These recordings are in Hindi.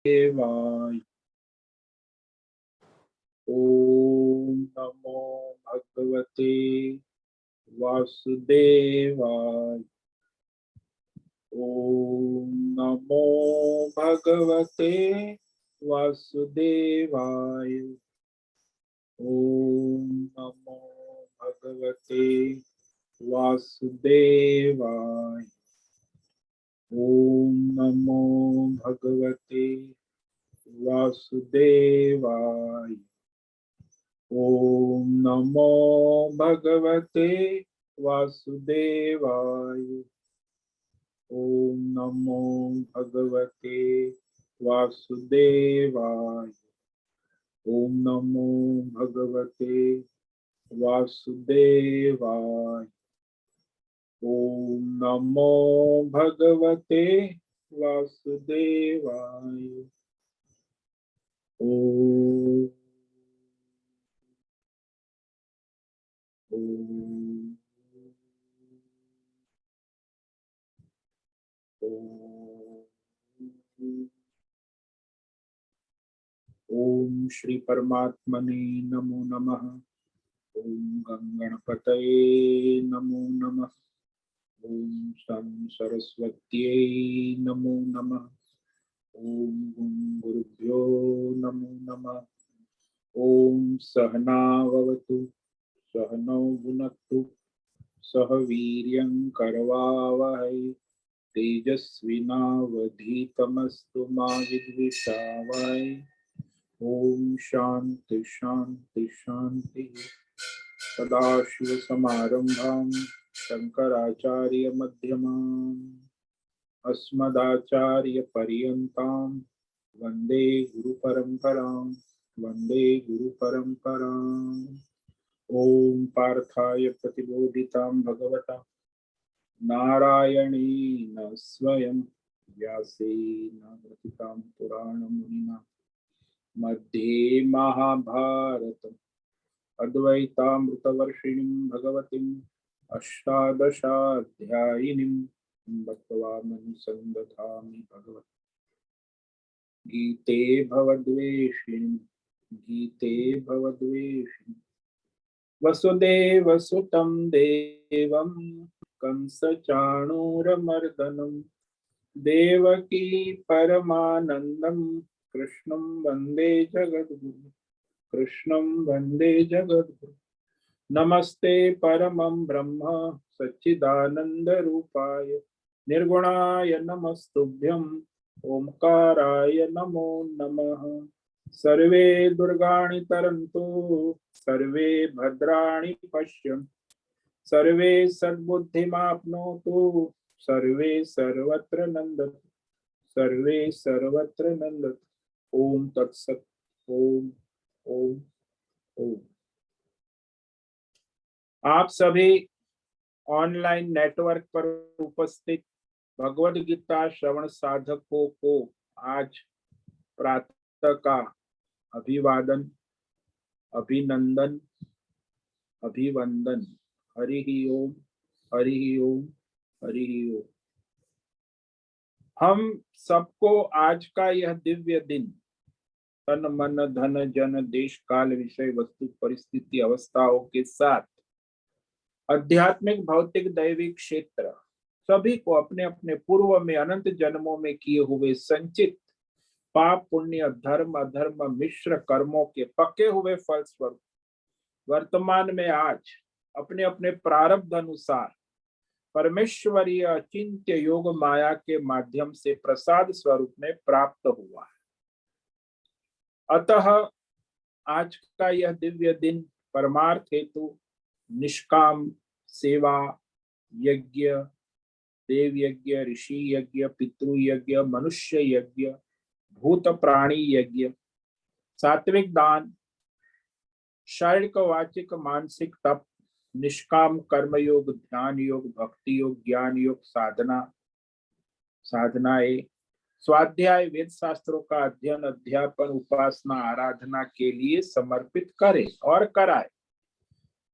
देवाय। ओम नमो भगवते वासुदेवाय। ओम नमो भगवते वासुदेवाय। ओम नमो भगवते वासुदेवाय। ओम नमो भगवते वासुदेवाय। ओम नमो भगवते वासुदेवाय। ओम नमो भगवते वासुदेवाय। ओम नमो भगवते वासुदेवाय। ओम नमो भगवते वासुदेवाय। ओम ओम श्री परमात्मने नमो नमः। ओम गंगणपतये नमो नमः। ओम शं सरस्वत्यै नमो नमः। ओम गुरुभ्यो नमो नमः। ओम सहनाववतु सहनौ भुनक्तु सह वीर्यं करवावहै तेजस्विनावधीतमस्तु मा विद्विषावहै। ओम शांति शांति शांति। सदाशिवसमारम्भां शंकराचार्य मध्यमाम् अस्मदाचार्यपर्यन्तां वन्दे गुरुपरम्परां। वन्दे गुरुपरम्पराम्। ओम पार्थाय प्रतिबोधितां भगवता नारायणेन स्वयं व्यासेन ग्रथितां पुराणमुनिना मध्ये महाभारतम् अद्वैतामृतवर्षिणीं भगवतीम् अष्टादशाध्यायिनीं बक्त्वामनुसन्दधामि भगवत् गीते भवद्वेषिणीं। गीते भवद्वेषिणीं वसुदेवसुतं देवं कंसचाणूरमर्दनं देवकी परमानन्दं कृष्णं वन्दे जगद्गुरुं। कृष्णं वन्दे जगद्गुरुं। नमस्ते परमं ब्रह्म सच्चिदानन्दरूपाय निर्गुणाय नमस्तुभ्यं ओंकाराय नमो नमः। सर्वे दुर्गाणि तरन्तु सर्वे भद्राणि पश्यन्तु सर्वे सद्बुद्धिमाप्नोतु सर्वे सर्वत्र नन्दतु सर्वे सर्वत्र नन्दतु। ओम तत्सत्। ओम ओम ओम। आप सभी ऑनलाइन नेटवर्क पर उपस्थित भगवद गीता श्रवण साधकों को आज प्रातः का अभिवादन अभिनंदन अभिवंदन। हरि ओम हरि ओम हरि ओम। हम सबको आज का यह दिव्य दिन तन मन धन जन देश काल विषय वस्तु परिस्थिति अवस्थाओं के साथ आध्यात्मिक भौतिक दैविक क्षेत्र सभी को अपने अपने पूर्व में अनंत जन्मों में किए हुए संचित पाप पुण्य धर्म अधर्म मिश्र कर्मों के पके हुए फल स्वरूप वर्तमान में आज अपने अपने प्रारब्ध अनुसार परमेश्वरीय अचिंत्य योग माया के माध्यम से प्रसाद स्वरूप में प्राप्त हुआ है। अतः आज का यह दिव्य दिन परमार्थ हेतु निष्काम सेवा यज्ञ देव यज्ञ ऋषि यज्ञ पितृ यज्ञ मनुष्य यज्ञ भूत प्राणी यज्ञ सात्विक दान शारीरिक वाचिक मानसिक तप निष्काम कर्म योग ध्यान योग भक्ति योग ज्ञान योग साधनाएं स्वाध्याय वेद शास्त्रों का अध्ययन अध्यापन उपासना आराधना के लिए समर्पित करे और कराए।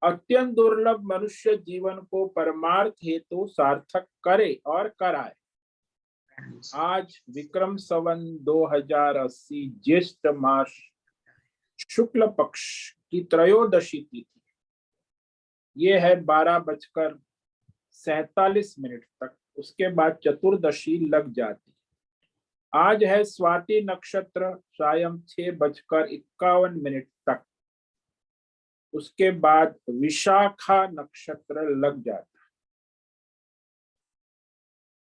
अत्यंत दुर्लभ मनुष्य जीवन को परमार्थ हेतु सार्थक करे और कराए। आज विक्रम संवत 2080 ज्येष्ठ मास शुक्ल पक्ष की त्रयोदशी तिथि। ये है 12:47 तक। उसके बाद चतुर्दशी लग जाती। आज है स्वाति नक्षत्र सायं 6:51 तक। उसके बाद विशाखा नक्षत्र लग जाता।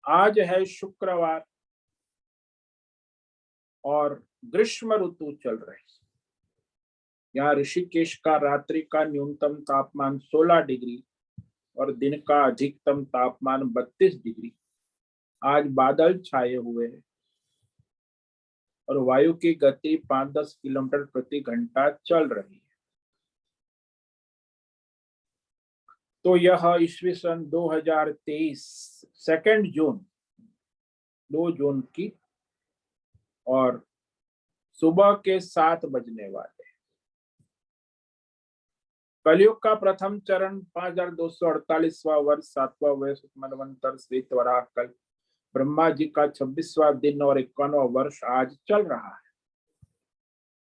आज है शुक्रवार और ग्रीष्म ऋतु चल रही। यहाँ ऋषिकेश का रात्रि का न्यूनतम तापमान 16 डिग्री और दिन का अधिकतम तापमान 32 डिग्री। आज बादल छाए हुए हैं और वायु की गति 5-10 किलोमीटर प्रति घंटा चल रही है। तो यह ईस्वी सन 2023 2 जून की और सुबह के 7 बजने वाले। कलयुग का प्रथम चरण 5248वां वर्ष 7वां वर्ष मनवंतर श्वेत वराह कल ब्रह्मा जी का 26वां दिन और 51वां वर्ष आज चल रहा है।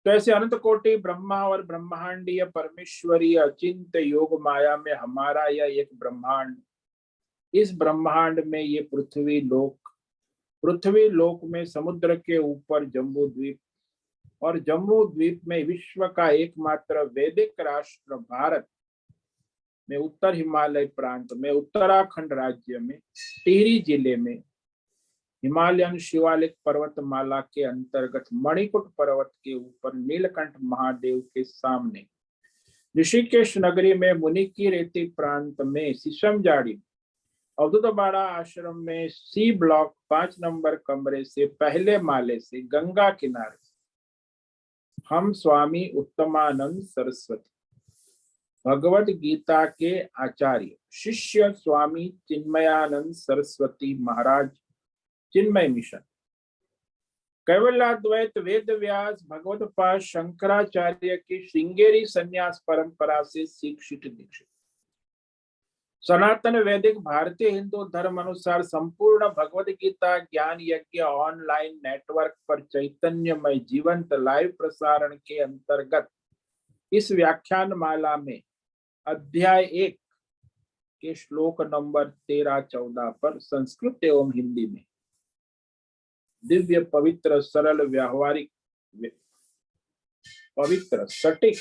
तो ऐसे अनंत कोटि ब्रह्मा और ब्रह्मांडीय परमेश्वरीय अचिंत योग माया में हमारा यह एक ब्रह्मांड, इस ब्रह्मांड में ये पृथ्वी लोक में समुद्र के ऊपर जम्बू द्वीप और जम्बू द्वीप में विश्व का एकमात्र वैदिक राष्ट्र भारत में उत्तर हिमालय प्रांत में उत्तराखंड राज्य में टिहरी जिले में हिमालयन शिवालिक पर्वतमाला के अंतर्गत मणिकुट पर्वत के ऊपर नीलकंठ महादेव के सामने ऋषिकेश नगरी में मुनि की रेती प्रांत में शीशमजाड़ी अवधूत बाड़ा आश्रम में सी ब्लॉक 5 नंबर कमरे से पहले माले से गंगा किनारे हम स्वामी उत्तमानंद सरस्वती भगवत गीता के आचार्य शिष्य स्वामी चिन्मयानंद सरस्वती महाराज चिन्मय मिशन कैवल्याद्वैत वेद व्यास भगवत पाद शंकराचार्य की श्रृंगेरी संन्यास परंपरा से शिक्षित दीक्षित सनातन वैदिक भारतीय हिंदू धर्म अनुसार संपूर्ण भगवत गीता ज्ञान यज्ञ ऑनलाइन नेटवर्क पर चैतन्यमय जीवंत लाइव प्रसारण के अंतर्गत इस व्याख्यान माला में अध्याय 1 के श्लोक नंबर 13-14 पर संस्कृत एवं हिंदी में दिव्य पवित्र सरल व्यावहारिक पवित्र सटीक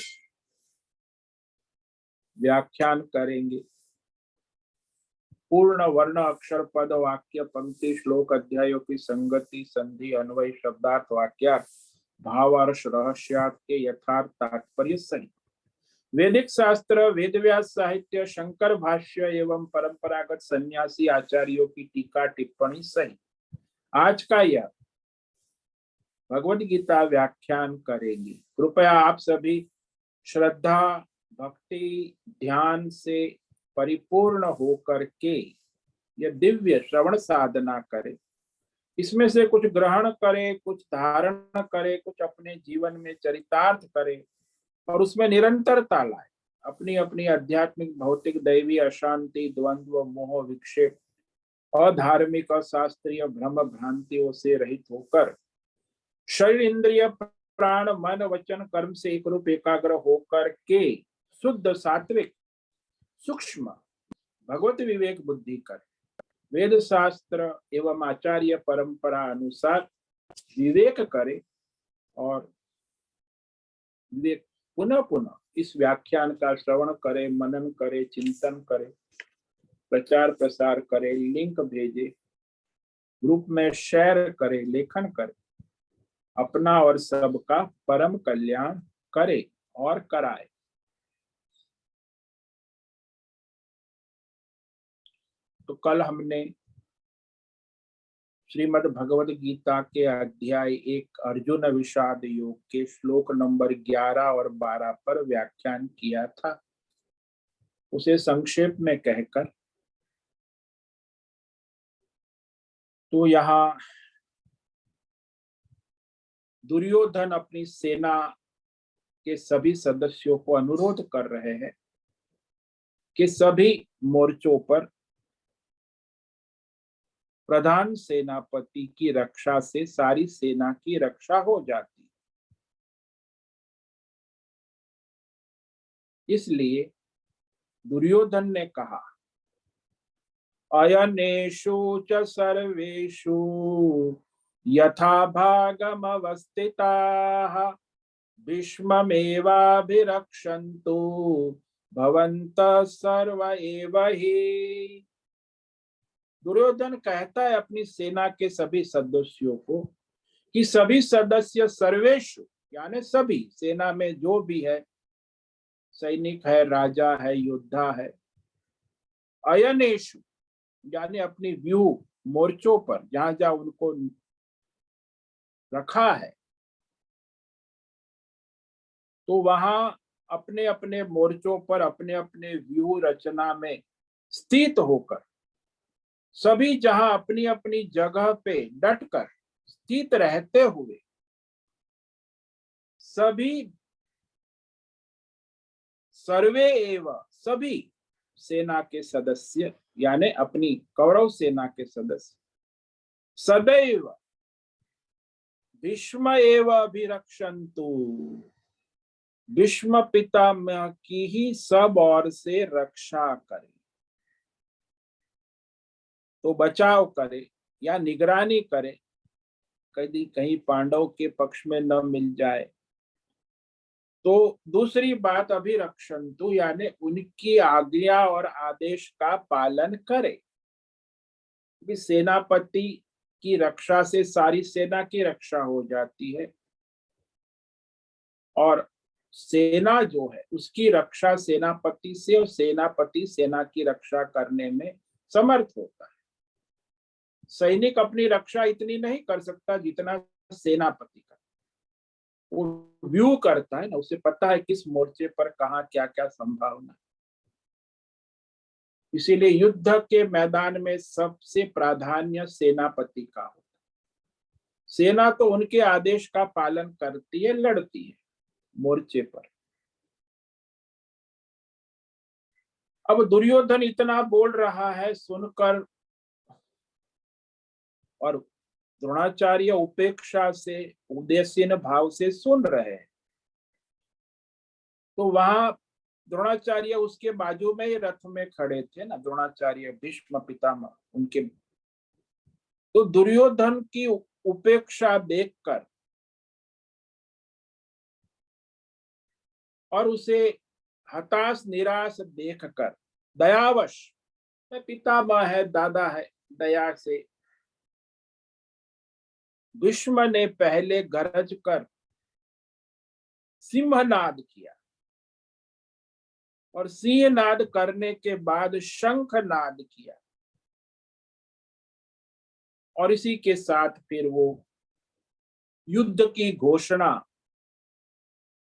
व्याख्यान करेंगे। पूर्ण वर्ण अक्षर पद वाक्य पंक्ति श्लोक अध्यायों की संगति संधि अन्वय शब्दार्थ वाक्यार्थ भावार्थ रहस्यार्थ के यथार्थ तात्पर्य सहित वैदिक शास्त्र वेदव्यास साहित्य शंकर भाष्य एवं परंपरागत सन्यासी आचार्यों की टीका टिप्पणी सहित आज का यह भगवद गीता व्याख्यान करेंगे। कृपया आप सभी श्रद्धा भक्ति ध्यान से परिपूर्ण होकर के यह दिव्य श्रवण साधना करें। इसमें से कुछ ग्रहण करें, कुछ धारण करें, कुछ अपने जीवन में चरितार्थ करें और उसमें निरंतरता लाए। अपनी अपनी आध्यात्मिक भौतिक दैवी अशांति द्वंद्व मोह विक्षेप अधार्मिक अशास्त्रीय भ्रम भ्रांतियों से रहित होकर शरीर इंद्रिय प्राण मन वचन कर्म से एक रूप एकाग्र होकर के शुद्ध सात्विक सूक्ष्म भगवत विवेक बुद्धि कर वेद शास्त्र एवं आचार्य परंपरा अनुसार विवेक करे और विवेक पुनः पुनः इस व्याख्यान का श्रवण करे, मनन करे, चिंतन करे, प्रचार प्रसार करे, लिंक भेजे, ग्रुप में शेयर करे, लेखन करे, अपना और सबका परम कल्याण करे और कराए। तो कल हमने श्रीमद् भगवद गीता के अध्याय 1 अर्जुन विषाद योग के श्लोक नंबर 11 और 12 पर व्याख्यान किया था। उसे संक्षेप में कहकर तो यहाँ दुर्योधन अपनी सेना के सभी सदस्यों को अनुरोध कर रहे हैं कि सभी मोर्चों पर प्रधान सेनापति की रक्षा से सारी सेना की रक्षा हो जाती। इसलिए दुर्योधन ने कहा, अयनेषु च सर्वेषु यथा भागमवस्थिताः भीष्ममेवाभिरक्षन्तु भवन्तः सर्व एव हि। दुर्योधन कहता है अपनी सेना के सभी सदस्यों को कि सभी सदस्य सर्वेषु यानी सभी सेना में जो भी है, सैनिक है, राजा है, योद्धा है, अयनेषु यानी अपनी व्यूह मोर्चों पर जहां जहां उनको रखा है, तो वहां अपने अपने मोर्चों पर अपने अपने व्यूह रचना में स्थित होकर सभी जहां अपनी अपनी जगह पे डटकर स्थित रहते हुए सभी सर्वे एवं सभी सेना के सदस्य यानी अपनी कौरव सेना के सदस्य सदैव भीष्म एव अभिरक्षन्तु भीष्म पितामह की ही सब ओर से रक्षा करे, तो बचाव करे या निगरानी करे, कहीं कहीं पांडव के पक्ष में न मिल जाए। तो दूसरी बात अभिरक्षन्तु यानी उनकी आज्ञा और आदेश का पालन करे। सेनापति की रक्षा से सारी सेना की रक्षा हो जाती है और सेना जो है उसकी रक्षा सेनापति से और सेनापति सेना की रक्षा करने में समर्थ होता है। सैनिक अपनी रक्षा इतनी नहीं कर सकता जितना सेनापति का, वो व्यू करता है ना, उसे पता है किस मोर्चे पर कहाँ क्या क्या संभावना। इसीलिए युद्ध के मैदान में सबसे प्राधान्य सेनापति का होता है। सेना तो उनके आदेश का पालन करती है, लड़ती है मोर्चे पर। अब दुर्योधन इतना बोल रहा है सुनकर और द्रोणाचार्य उपेक्षा से उदासीन भाव से सुन रहे हैं, तो वहां द्रोणाचार्य उसके बाजू में ही रथ में खड़े थे ना, द्रोणाचार्य भीष्म पितामह उनके। तो दुर्योधन की उपेक्षा देखकर और उसे हताश निराश देखकर दयावश, पितामह है, दादा है, दया से भीष्म ने पहले गरज कर सिंहनाद किया और सिंहनाद करने के बाद शंखनाद किया और इसी के साथ फिर वो युद्ध की घोषणा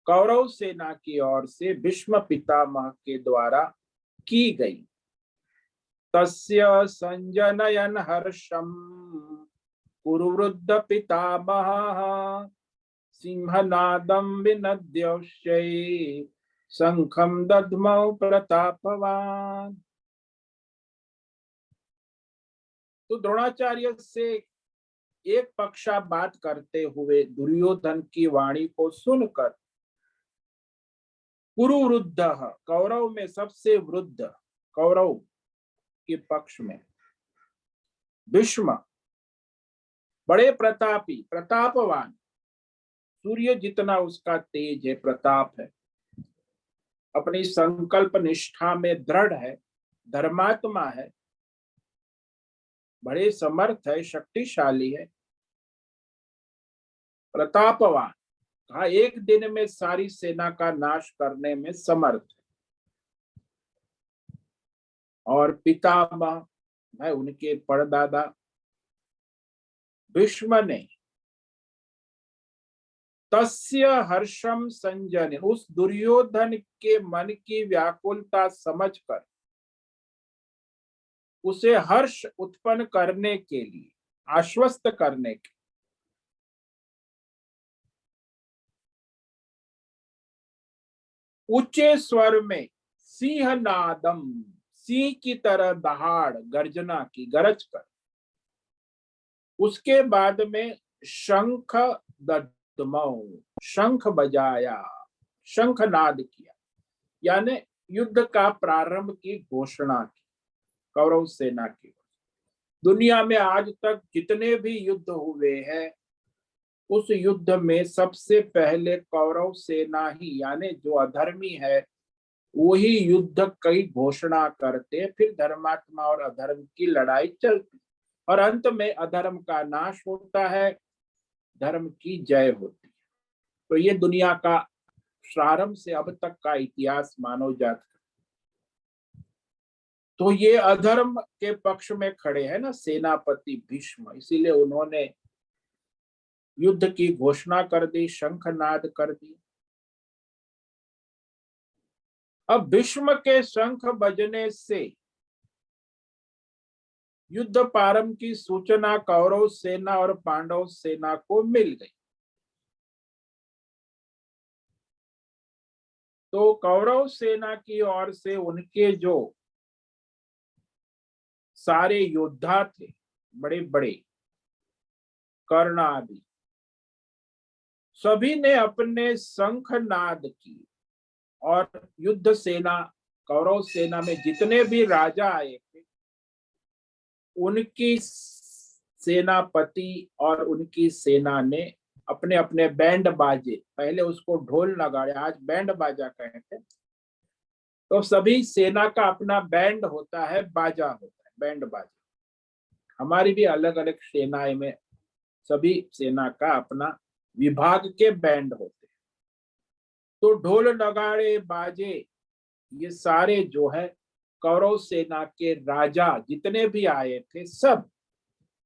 कौरव सेना की ओर से भीष्म पितामह के द्वारा की गई। तस्य संजनयन हर्षम कुरुवृद्ध पितामहः सिंहनादं विनद्योष्यै शंखं दध्मौ प्रतापवान। तो द्रोणाचार्य से एक पक्षा बात करते हुए दुर्योधन की वाणी को सुनकर कुरुवृद्ध, कौरव में सबसे वृद्ध, कौरव के पक्ष में भीष्म, बड़े प्रतापी, प्रतापवान, सूर्य जितना उसका तेज है, प्रताप है, अपनी संकल्प निष्ठा में दृढ़ है, धर्मात्मा है, बड़े समर्थ है, शक्तिशाली है, प्रतापवान, कहा एक दिन में सारी सेना का नाश करने में समर्थ है। और पितामह है उनके परदादा भीष्म ने तस्य हर्षम संजन, उस दुर्योधन के मन की व्याकुलता समझकर उसे हर्ष उत्पन्न करने के लिए, आश्वस्त करने के ऊंचे स्वर में सिंहनादम, सिंह की तरह दहाड़ गर्जना की, गरज कर उसके बाद में शंख दद्मौ, शंख बजाया, शंखनाद किया, यानी युद्ध का प्रारंभ की घोषणा की कौरव सेना की। दुनिया में आज तक जितने भी युद्ध हुए हैं, उस युद्ध में सबसे पहले कौरव सेना ही, यानी जो अधर्मी है वही युद्ध की घोषणा करते, फिर धर्मात्मा और अधर्म की लड़ाई चलती और अंत में अधर्म का नाश होता है, धर्म की जय होती है। तो ये दुनिया का प्रारंभ से अब तक का इतिहास मानव जाति का। तो ये अधर्म के पक्ष में खड़े हैं ना सेनापति भीष्म, इसीलिए उन्होंने युद्ध की घोषणा कर दी, शंखनाद कर दी। अब भीष्म के शंख बजने से युद्ध प्रारंभ की सूचना कौरव सेना और पांडव सेना को मिल गई। तो कौरव सेना की ओर से उनके जो सारे योद्धा थे, बड़े बड़े कर्ण आदि, सभी ने अपने शंखनाद की और युद्ध सेना, कौरव सेना में जितने भी राजा आए थे उनकी सेनापति और उनकी सेना ने अपने अपने बैंड बाजे, पहले उसको ढोल नगाड़े, आज बैंड बाजा कहते हैं, तो सभी सेना का अपना बैंड होता है, बाजा होता है, बैंड बाजा। हमारी भी अलग अलग सेनाएं में सभी सेना का अपना विभाग के बैंड होते हैं। तो ढोल नगाड़े बाजे ये सारे जो है कौरव सेना के राजा जितने भी आए थे, सब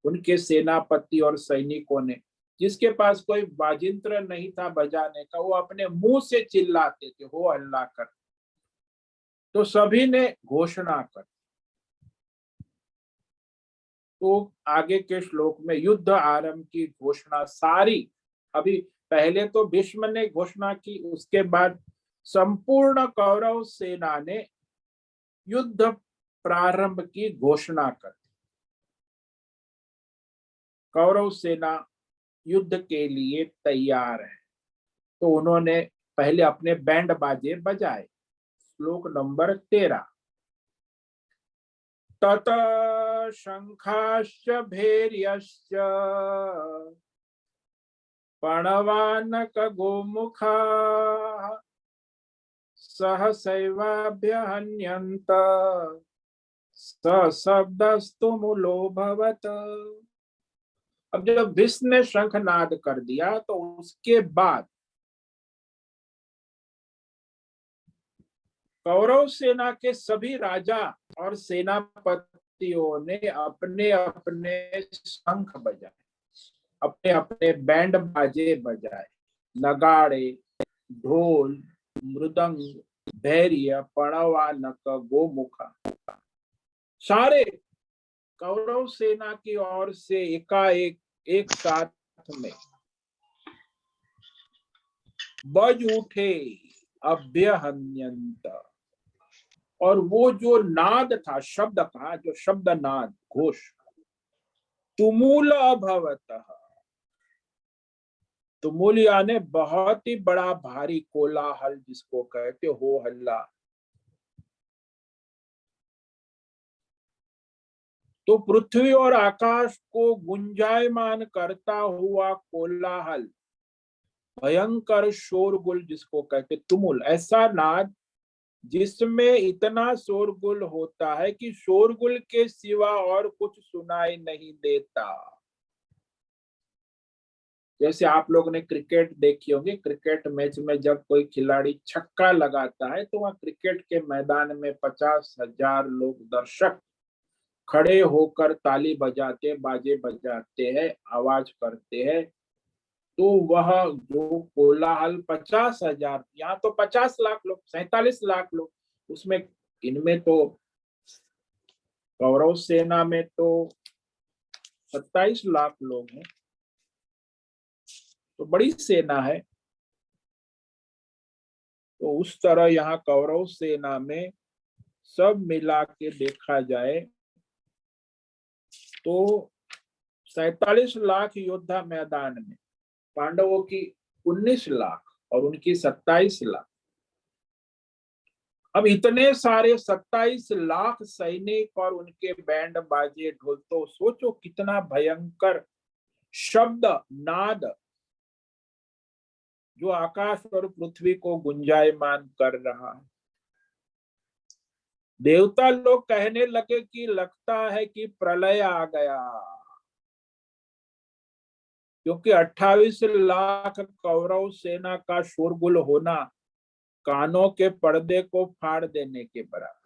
उनके सेनापति और सैनिकों ने, जिसके पास कोई वाजिंत्र नहीं था बजाने का, वो अपने मुंह से चिल्लाते थे हो हल्ला कर। तो सभी ने घोषणा कर। तो आगे के श्लोक में युद्ध आरंभ की घोषणा सारी, अभी पहले तो भीष्म ने घोषणा की, उसके बाद संपूर्ण कौरव सेना ने युद्ध प्रारंभ की घोषणा कर दी। कौरव सेना युद्ध के लिए तैयार है। तो उन्होंने पहले अपने बैंड बाजे बजाए। श्लोक नंबर 13। तत शंखाश्च भैर्यश्च पणवानक गोमुखाः सहसैवाभ्यहन्यन्त सशब्दस्तु मूलोऽभवत्। अब जब भीष्म ने शंखनाद कर दिया तो उसके बाद कौरव सेना के सभी राजा और सेनापतियों ने अपने अपने शंख बजाए, अपने अपने बैंड बाजे बजाए, नगाड़े, ढोल, मृदंग, भैर्य, पणवानक, गोमुखा, सारे कौरव सेना की ओर से एकाएक एक साथ में बज उठे, अभ्यहन्यंत। और वो जो नाद था, शब्द का जो शब्द नाद, घोष, तुमुल अभवतः। तुमुल यानी बहुत ही बड़ा भारी कोलाहल जिसको कहते हो हल्ला। तो पृथ्वी और आकाश को गुंजायमान करता हुआ कोलाहल, भयंकर शोरगुल जिसको कहते तुमुल, ऐसा नाद जिसमें इतना शोरगुल होता है कि शोरगुल के सिवा और कुछ सुनाई नहीं देता। जैसे आप लोगों ने क्रिकेट देखी होगी, क्रिकेट मैच में जब कोई खिलाड़ी छक्का लगाता है तो वहां क्रिकेट के मैदान में 50,000 लोग दर्शक खड़े होकर ताली बजाते, बाजे बजाते हैं, आवाज करते हैं। तो वह जो कोलाहल 50,000, यहाँ तो 50 लाख लोग, 47 लाख लोग उसमें, इनमें तो कौरव सेना में तो 27 लाख लोग हैं, तो बड़ी सेना है। तो उस तरह यहाँ कौरव सेना में सब मिला के देखा जाए तो 47 लाख योद्धा मैदान में, पांडवों की 19 लाख और उनकी 27 लाख। अब इतने सारे 27 लाख सैनिक और उनके बैंड बाजे ढोल, तो सोचो कितना भयंकर शब्द नाद जो आकाश और पृथ्वी को गुंजायमान कर रहा है। देवता लोग कहने लगे कि लगता है कि प्रलय आ गया, क्योंकि 28 लाख कौरव सेना का शोरगुल होना कानों के पर्दे को फाड़ देने के बराबर।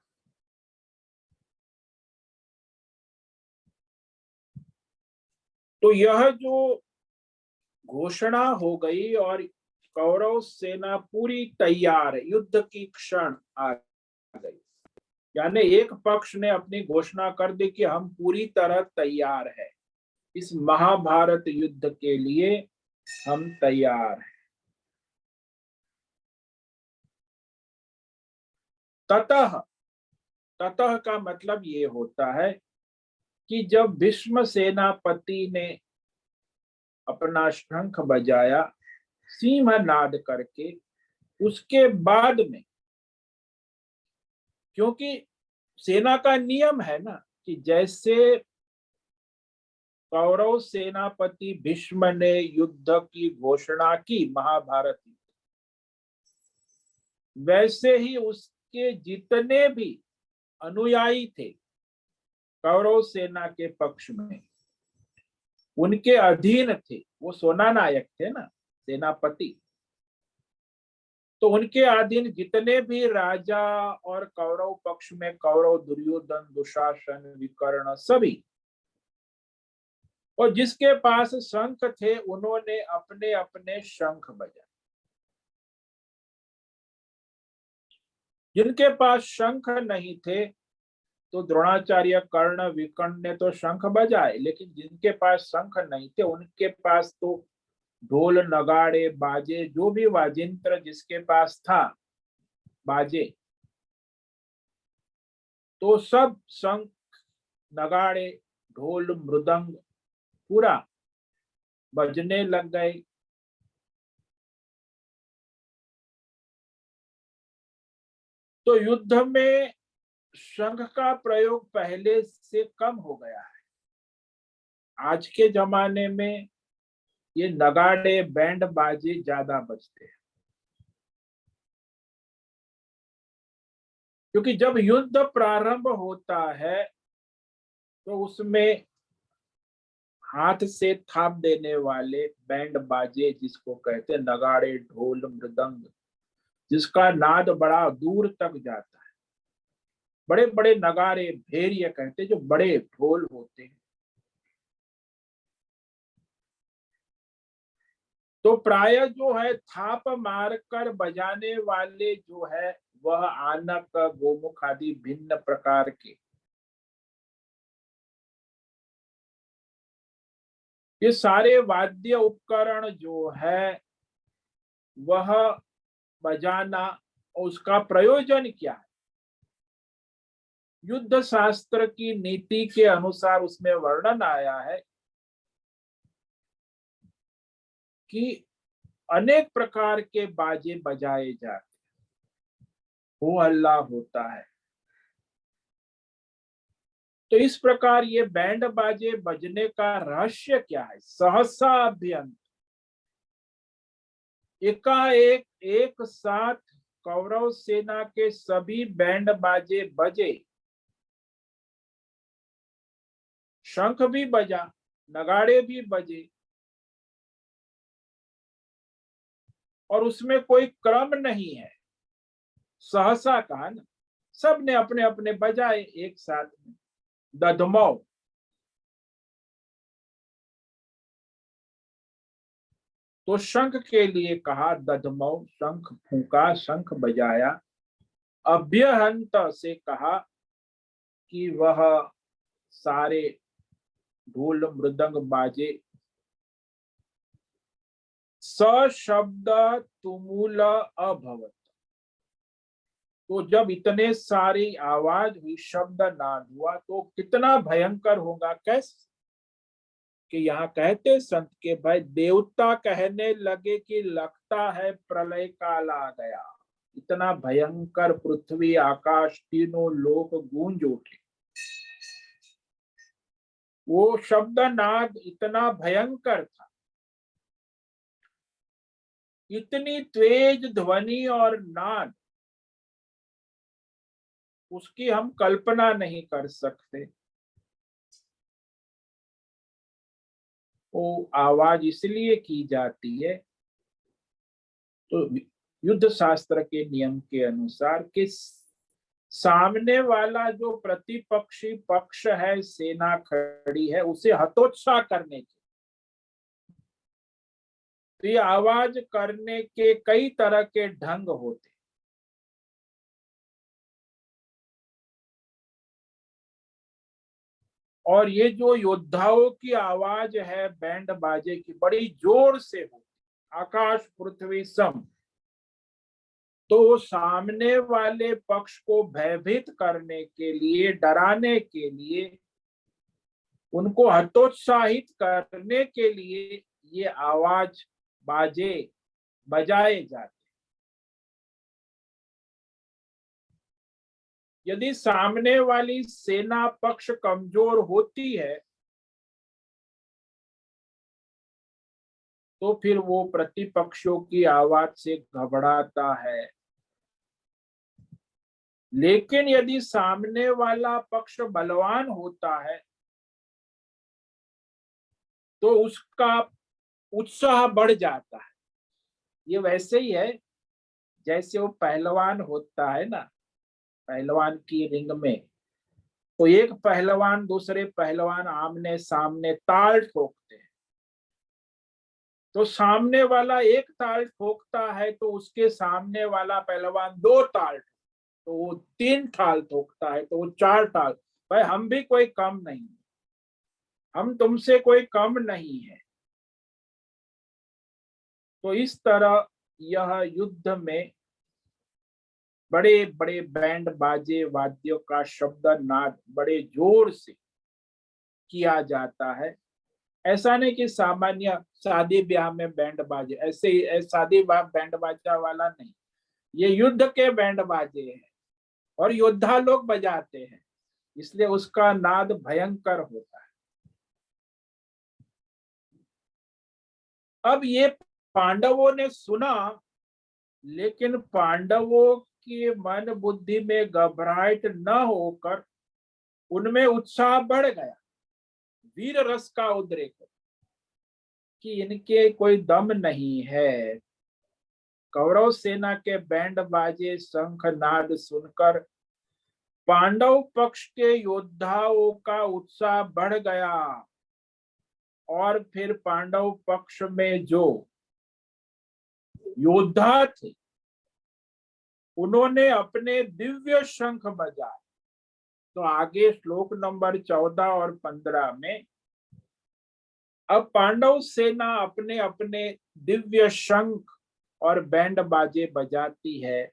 तो यह जो घोषणा हो गई और कौरव सेना पूरी तैयार है, युद्ध की क्षण आ गई, यानी एक पक्ष ने अपनी घोषणा कर दी कि हम पूरी तरह तैयार है, इस महाभारत युद्ध के लिए हम तैयार हैं। ततः, ततः का मतलब ये होता है कि जब भीष्म सेनापति ने अपना शंख बजाया सिंहनाद करके, उसके बाद में, क्योंकि सेना का नियम है ना कि जैसे कौरव सेनापति भीष्म ने युद्ध की घोषणा की महाभारत, वैसे ही उसके जितने भी अनुयायी थे कौरव सेना के पक्ष में, उनके अधीन थे, वो सेना नायक थे ना, सेनापति, तो उनके अधीन जितने भी राजा और कौरव पक्ष में कौरव, दुर्योधन, दुशासन, विकर्ण, सभी, और जिसके पास शंख थे उन्होंने अपने अपने शंख बजाए। जिनके पास शंख नहीं थे तो द्रोणाचार्य, कर्ण, विकर्ण ने तो शंख बजाए, लेकिन जिनके पास शंख नहीं थे उनके पास तो ढोल, नगाड़े, बाजे, जो भी वाजिंत्र जिसके पास था, बाजे, तो सब शंख, नगाड़े, ढोल, मृदंग पूरा बजने लग गए। तो युद्ध में शंख का प्रयोग पहले से कम हो गया है। आज के जमाने में ये नगाड़े, बैंड बाजे ज्यादा बजते हैं, क्योंकि जब युद्ध प्रारंभ होता है तो उसमें हाथ से थाप देने वाले बैंड बाजे, जिसको कहते हैं नगाड़े, ढोल, मृदंग, जिसका नाद बड़ा दूर तक जाता है, बड़े बड़े नगाड़े, भेरिया कहते हैं, जो बड़े ढोल होते हैं। तो प्राय जो है थाप मारकर बजाने वाले जो है वह आनक, गोमुख आदि भिन्न प्रकार के, ये सारे वाद्य उपकरण जो है वह बजाना, और उसका प्रयोजन क्या है, युद्ध शास्त्र की नीति के अनुसार उसमें वर्णन आया है कि अनेक प्रकार के बाजे बजाए जाते, हो हल्ला होता है। तो इस प्रकार ये बैंड बाजे बजने का रहस्य क्या है? सहसा अभ्यंत, एकाएक एक साथ कौरव सेना के सभी बैंड बाजे बजे, शंख भी बजा, नगाड़े भी बजे, और उसमें कोई क्रम नहीं है, सहसा कहा ना, सब ने अपने अपने बजाए एक साथ में, दधमौ। तो शंख के लिए कहा दधमौ, शंख फूंका, शंख बजाया। अभ्यहंत से कहा कि वह सारे ढोल, मृदंग, बाजे सशब्द तुमुल अभवत। तो जब इतने सारी आवाज हुई, शब्द नाद हुआ, तो कितना भयंकर होगा, कैसे, कि यहाँ कहते संत के भाई देवता कहने लगे कि लगता है प्रलय काल आ गया। इतना भयंकर पृथ्वी आकाश तीनों लोक गूंज उठे। वो शब्द नाद इतना भयंकर था, इतनी तेज ध्वनि और नाद, उसकी हम कल्पना नहीं कर सकते। वो आवाज इसलिए की जाती है तो युद्ध शास्त्र के नियम के अनुसार कि सामने वाला जो प्रतिपक्षी पक्ष है, सेना खड़ी है, उसे हतोत्साह करने के। तो ये आवाज करने के कई तरह के ढंग होते। और ये जो योद्धाओं की आवाज है बैंड बाजे की, बड़ी जोर से होती, आकाश पृथ्वी सम। तो सामने वाले पक्ष को भयभीत करने के लिए, डराने के लिए, उनको हतोत्साहित करने के लिए ये आवाज बाजे बजाए जाते। यदि सामने वाली सेना पक्ष कमजोर होती है तो फिर वो प्रतिपक्षों की आवाज से घबराता है। लेकिन यदि सामने वाला पक्ष बलवान होता है तो उसका उत्साह बढ़ जाता है। ये वैसे ही है जैसे वो पहलवान होता है ना, पहलवान की रिंग में, तो एक पहलवान दूसरे पहलवान आमने सामने ताल ठोकते हैं। तो सामने वाला एक ताल ठोकता है तो उसके सामने वाला पहलवान दो ताल, तो वो तीन ताल ठोकता है तो वो चार ताल। भाई हम भी कोई कम नहीं, हम तुमसे कोई कम नहीं है। तो इस तरह यह युद्ध में बड़े बड़े बैंड बाजे वाद्यों का शब्द नाद बड़े जोर से किया जाता है। ऐसा नहीं कि सामान्य शादी ब्याह में बैंड बाजे, ऐसे ही शादी ब्याह बैंड बाजा वाला नहीं, ये युद्ध के बैंड बाजे हैं और योद्धा लोग बजाते हैं, इसलिए उसका नाद भयंकर होता है। अब ये पांडवों ने सुना, लेकिन पांडवों के मन बुद्धि में घबराहट न होकर उनमें उत्साह बढ़ गया, वीर रस का उद्रेक, कि इनके कोई दम नहीं है। कौरव सेना के बैंड बाजे शंख नाद सुनकर पांडव पक्ष के योद्धाओं का उत्साह बढ़ गया। और फिर पांडव पक्ष में जो योद्धा थे उन्होंने अपने दिव्य शंख बजाए। तो आगे श्लोक नंबर 14 और 15 में अब पांडव सेना अपने अपने दिव्य शंख और बैंड बाजे बजाती है।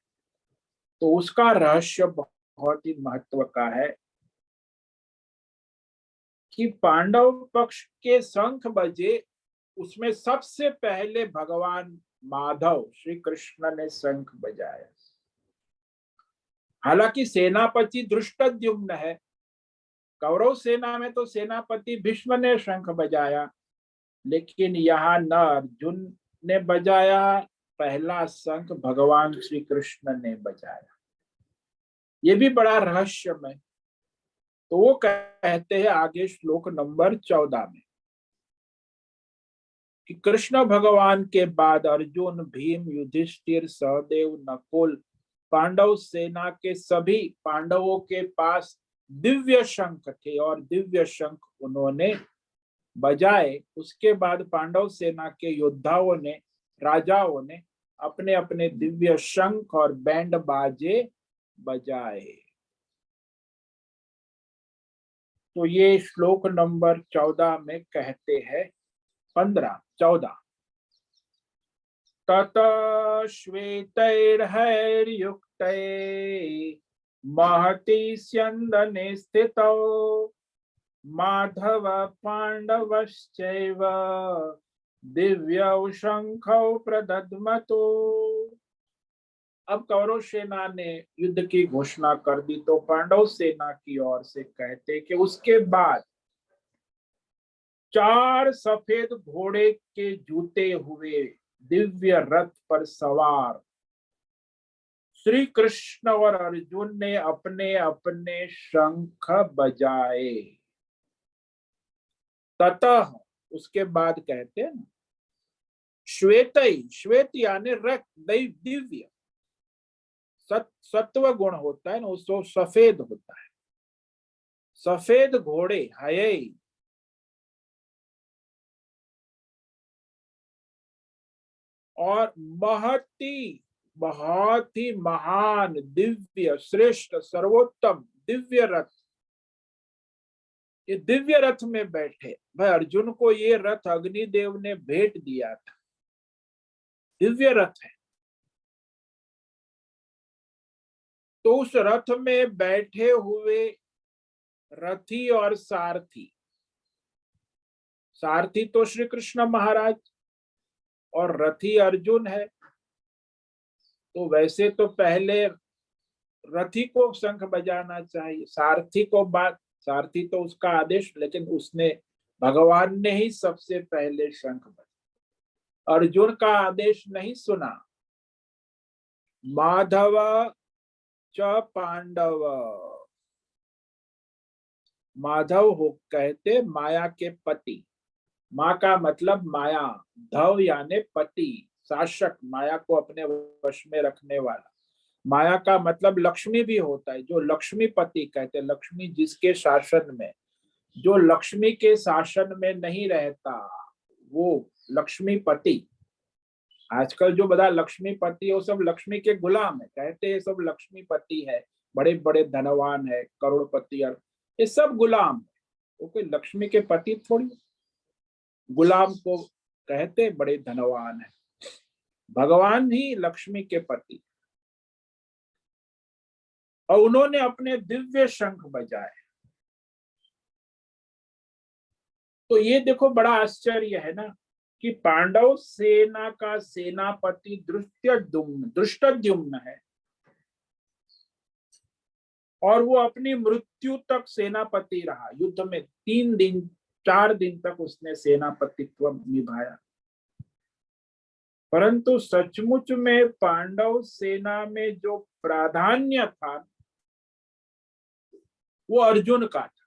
तो उसका रहस्य बहुत ही महत्व का है कि पांडव पक्ष के शंख बजे, उसमें सबसे पहले भगवान माधव श्री कृष्ण ने शंख बजाया। हालांकि सेनापति धृष्टद्युम्न है, कौरव सेना में तो सेनापति भीष्म ने शंख बजाया, लेकिन यहाँ न अर्जुन ने बजाया, पहला शंख भगवान श्री कृष्ण ने बजाया। ये भी बड़ा रहस्यमय। तो वो कहते हैं आगे श्लोक नंबर 14 में कि कृष्ण भगवान के बाद अर्जुन, भीम, युधिष्ठिर, सहदेव, नकुल, पांडव सेना के सभी पांडवों के पास दिव्य शंख थे और दिव्य शंख उन्होंने बजाए। उसके बाद पांडव सेना के योद्धाओं ने, राजाओं ने अपने अपने दिव्य शंख और बैंड बाजे बजाए। तो ये श्लोक नंबर 14 में कहते हैं, 14 तत श्वेतैर्हैर्युक्तै महति स्यन्दने स्थितौ माधव पांडवश्चैव दिव्यौ शंखौ प्रदद्मतो। अब कौरव सेना ने युद्ध की घोषणा कर दी तो पांडव सेना की ओर से कहते कि उसके बाद 4 सफेद घोड़े के जूते हुए दिव्य रथ पर सवार श्री कृष्ण और अर्जुन ने अपने अपने शंख बजाए। ततः उसके बाद कहते हैं श्वेतई, श्वेत यानी रक्त, दिव्य, सत्व गुण होता है ना, उसको सफेद होता है। सफेद घोड़े हयई, और बहुत ही महान, दिव्य, श्रेष्ठ, सर्वोत्तम दिव्य रथ। ये दिव्य रथ में बैठे। भाई अर्जुन को ये रथ अग्निदेव ने भेंट दिया था, दिव्य रथ है। तो उस रथ में बैठे हुए रथी और सारथी, सारथी तो श्री कृष्ण महाराज और रथी अर्जुन है। तो वैसे तो पहले रथी को शंख बजाना चाहिए, सारथी को बात, सारथी तो उसका आदेश, लेकिन उसने, भगवान ने ही सबसे पहले शंख बजाया, अर्जुन का आदेश नहीं सुना। माधव च पांडव, माधव हो कहते माया के पति, माँ का मतलब माया, धव यानी पति, शासक, माया को अपने वश में रखने वाला। माया का मतलब लक्ष्मी भी होता है, जो लक्ष्मीपति कहते, लक्ष्मी जिसके शासन में, जो लक्ष्मी के शासन में नहीं रहता वो लक्ष्मीपति। आजकल जो बड़ा लक्ष्मीपति है वो सब लक्ष्मी के गुलाम है, कहते हैं सब लक्ष्मीपति है, बड़े बड़े धनवान है, करोड़पति, और ये सब गुलाम है, वो कोई लक्ष्मी के पति थोड़ी। गुलाम को कहते बड़े धनवान है, भगवान ही लक्ष्मी के पति। और उन्होंने अपने दिव्य शंख बजाए। तो ये देखो बड़ा आश्चर्य है ना कि पांडव सेना का सेनापति धृष्टद्युम्न है, और वो अपनी मृत्यु तक सेनापति रहा। युद्ध में 3 दिन 4 दिन तक उसने सेनापतित्व निभाया। परंतु सचमुच में पांडव सेना में जो प्राधान्य था वो अर्जुन का था।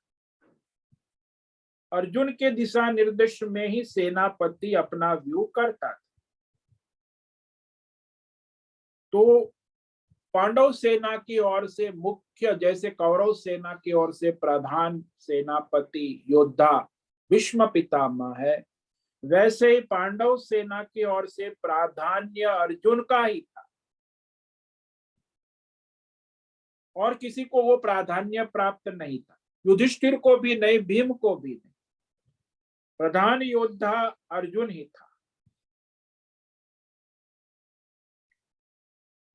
अर्जुन के दिशा निर्देश में ही सेनापति अपना व्यू करता था। तो पांडव सेना की ओर से मुख्य, जैसे कौरव सेना की ओर से प्रधान सेनापति योद्धा भीष्म पितामह है, वैसे ही पांडव सेना की ओर से प्राधान्य अर्जुन का ही था, और किसी को वो प्राधान्य प्राप्त नहीं था। युधिष्ठिर को भी नहीं, भीम को भी नहीं, प्रधान योद्धा अर्जुन ही था।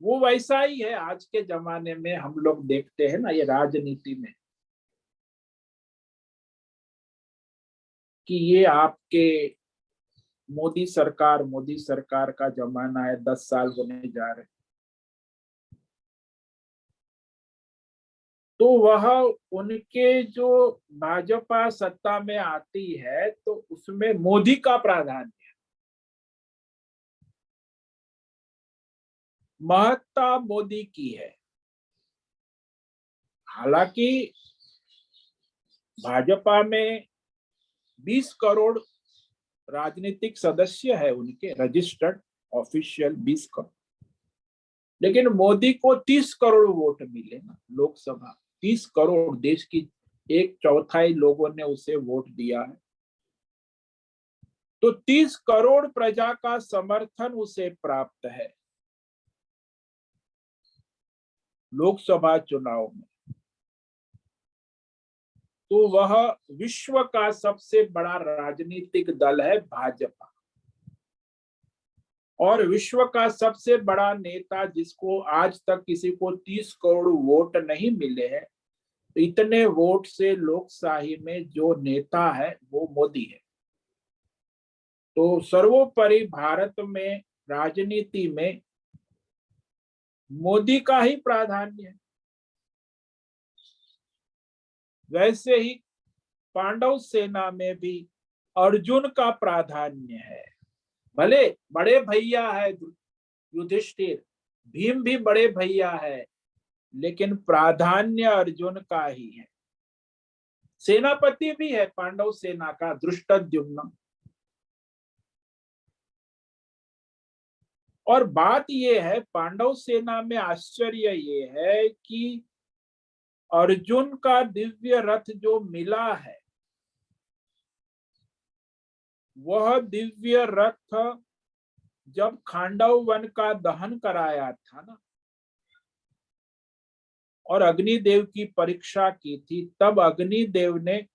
वो वैसा ही है आज के जमाने में, हम लोग देखते हैं ना ये राजनीति में कि ये आपके मोदी सरकार का जमाना है, 10 साल होने जा रहे, तो वह उनके जो भाजपा सत्ता में आती है तो उसमें मोदी का प्राधान्य, महत्ता मोदी की है। हालांकि भाजपा में 20 करोड़ राजनीतिक सदस्य है, उनके रजिस्टर्ड ऑफिशियल 20 करोड़, लेकिन मोदी को 30 करोड़ वोट मिले ना लोकसभा। 30 करोड़, देश की 1/4 लोगों ने उसे वोट दिया है। तो 30 करोड़ प्रजा का समर्थन उसे प्राप्त है लोकसभा चुनाव में। तो वह विश्व का सबसे बड़ा राजनीतिक दल है भाजपा, और विश्व का सबसे बड़ा नेता जिसको आज तक किसी को 30 करोड़ वोट नहीं मिले हैं तो इतने वोट से लोकशाही में जो नेता है वो मोदी है। तो सर्वोपरि भारत में राजनीति में मोदी का ही प्राधान्य है। वैसे ही पांडव सेना में भी अर्जुन का प्राधान्य है। भले बड़े भैया है युधिष्ठिर, भीम भी बड़े भैया है, लेकिन प्राधान्य अर्जुन का ही है। सेनापति भी है पांडव सेना का धृष्टद्युम्न। और बात ये है, पांडव सेना में आश्चर्य ये है कि अर्जुन का दिव्य रथ जो मिला है, वह दिव्य रथ जब खांडव वन का दहन कराया था ना, और अग्निदेव की परीक्षा की थी, तब अग्निदेव ने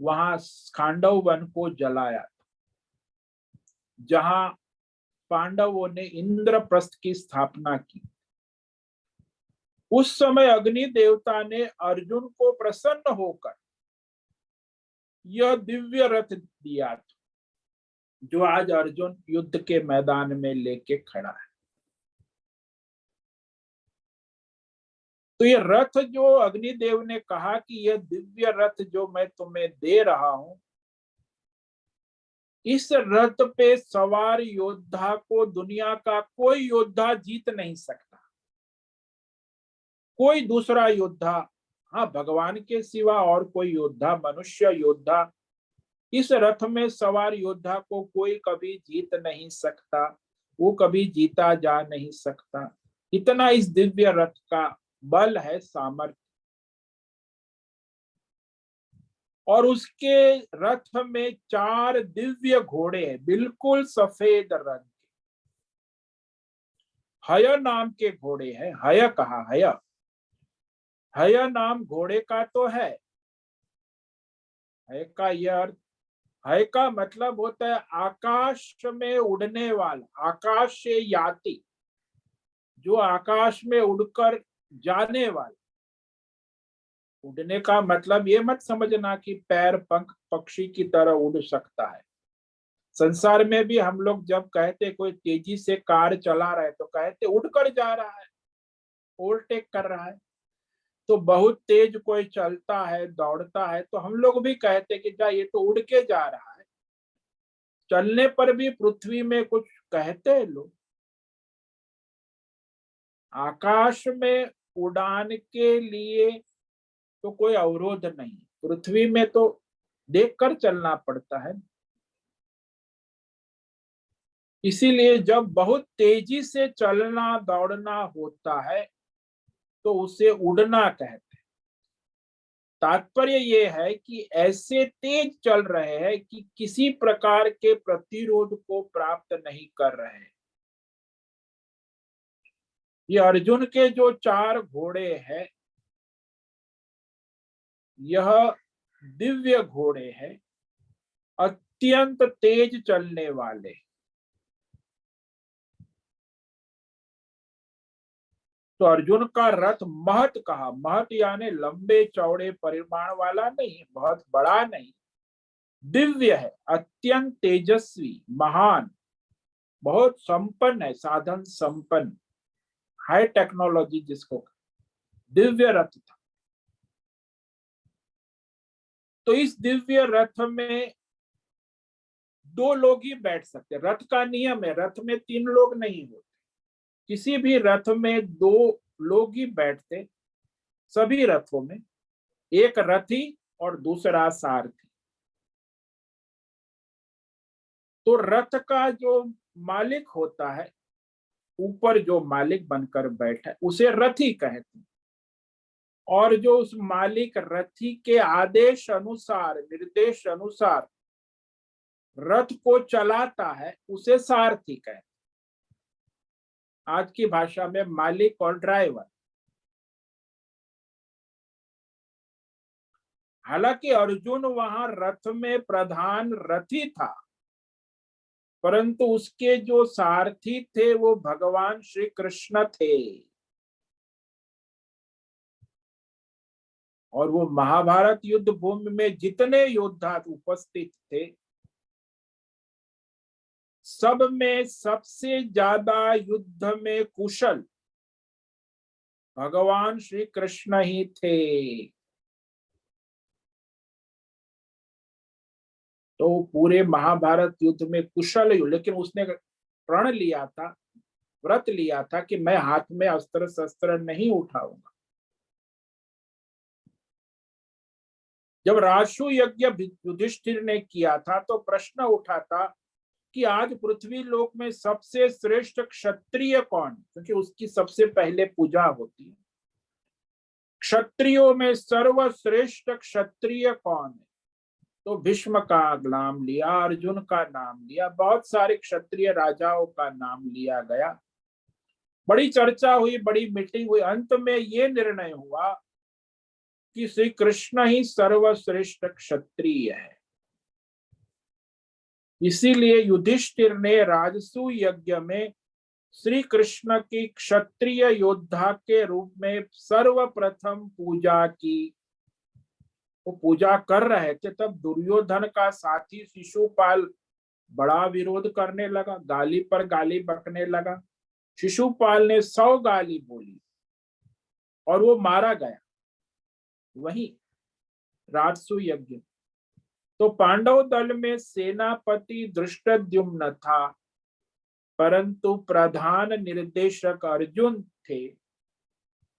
वहां खांडव वन को जलाया था, जहां पांडवों ने इंद्रप्रस्थ की स्थापना की। उस समय अग्नि देवता ने अर्जुन को प्रसन्न होकर यह दिव्य रथ दिया था, जो आज अर्जुन युद्ध के मैदान में लेके खड़ा है। तो ये रथ जो अग्निदेव ने कहा कि यह दिव्य रथ जो मैं तुम्हें दे रहा हूं, इस रथ पे सवार योद्धा को दुनिया का कोई योद्धा जीत नहीं सकता। कोई दूसरा योद्धा, हाँ भगवान के सिवा और कोई योद्धा, मनुष्य योद्धा, इस रथ में सवार योद्धा को कोई कभी जीत नहीं सकता, वो कभी जीता जा नहीं सकता। इतना इस दिव्य रथ का बल है, सामर्थ्य। और उसके रथ में 4 दिव्य घोड़े हैं, बिल्कुल सफेद रंग के। हय नाम के घोड़े हैं। हय कहा, हय, हय नाम घोड़े का तो है। हय का यह अर्थ, हय का मतलब होता है आकाश में उड़ने वाला, आकाश से याति, जो आकाश में उड़कर जाने वाला। उड़ने का मतलब ये मत समझना कि पैर पंख पक्षी की तरह उड़ सकता है। संसार में भी हम लोग जब कहते कोई तेजी से कार चला रहा है तो कहते उड़कर जा रहा है, ओवरटेक कर रहा है। तो बहुत तेज कोई चलता है, दौड़ता है, तो हम लोग भी कहते कि जा ये तो उड़ के जा रहा है। चलने पर भी पृथ्वी में कुछ कहते हैं लोग। आकाश में उड़ान के लिए तो कोई अवरोध नहीं, पृथ्वी में तो देखकर चलना पड़ता है। इसीलिए जब बहुत तेजी से चलना दौड़ना होता है तो उसे उड़ना कहते हैं। तात्पर्य ये है कि ऐसे तेज चल रहे हैं कि किसी प्रकार के प्रतिरोध को प्राप्त नहीं कर रहे हैं। ये अर्जुन के जो 4 घोड़े हैं, यह दिव्य घोड़े हैं, अत्यंत तेज चलने वाले। तो अर्जुन का रथ महत कहा, महत यानी लंबे चौड़े परिमाण वाला नहीं, बहुत बड़ा नहीं, दिव्य है, अत्यंत तेजस्वी, महान, बहुत संपन्न है, साधन संपन्न, हाई टेक्नोलॉजी जिसको, दिव्य रथ था। तो इस दिव्य रथ में 2 लोग ही बैठ सकते। रथ का नियम है, रथ में 3 लोग नहीं होते। किसी भी रथ में 2 लोग ही बैठते, सभी रथों में, एक रथी और दूसरा सारथी। तो रथ का जो मालिक होता है, ऊपर जो मालिक बनकर बैठा है, उसे रथी कहते हैं। और जो उस मालिक रथी के आदेश अनुसार, निर्देश अनुसार रथ को चलाता है, उसे सारथी कहते हैं। आज की भाषा में मालिक और ड्राइवर। हालांकि अर्जुन वहां रथ में प्रधान रथी था, परंतु उसके जो सारथी थे वो भगवान श्री कृष्ण थे। और वो महाभारत युद्ध भूमि में जितने योद्धा उपस्थित थे, सब में सबसे ज्यादा युद्ध में कुशल भगवान श्री कृष्ण ही थे। तो पूरे महाभारत युद्ध में कुशल, लेकिन उसने प्रण लिया था, व्रत लिया था कि मैं हाथ में अस्त्र शस्त्र नहीं उठाऊंगा। जब राजसूय यज्ञ युधिष्ठिर ने किया था तो प्रश्न उठा था कि आज पृथ्वी लोक में सबसे श्रेष्ठ क्षत्रिय कौन, क्योंकि उसकी सबसे पहले पूजा होती है। क्षत्रियों में सर्वश्रेष्ठ क्षत्रिय कौन है? तो भीष्म का नाम लिया, अर्जुन का नाम लिया, बहुत सारे क्षत्रिय राजाओं का नाम लिया गया। बड़ी चर्चा हुई, बड़ी मीटिंग हुई, अंत में ये निर्णय हुआ कि श्री कृष्ण ही सर्वश्रेष्ठ क्षत्रिय है। इसीलिए युधिष्ठिर ने राजसूय यज्ञ में श्री कृष्ण की क्षत्रिय योद्धा के रूप में सर्वप्रथम पूजा की। वो पूजा कर रहे थे, तब दुर्योधन का साथी शिशुपाल बड़ा विरोध करने लगा, गाली पर गाली बकने लगा। शिशुपाल ने 100 गाली बोली और वो मारा गया वही राजसूय यज्ञ। तो पांडव दल में सेनापति धृष्टद्युम्न था, परंतु प्रधान निर्देशक अर्जुन थे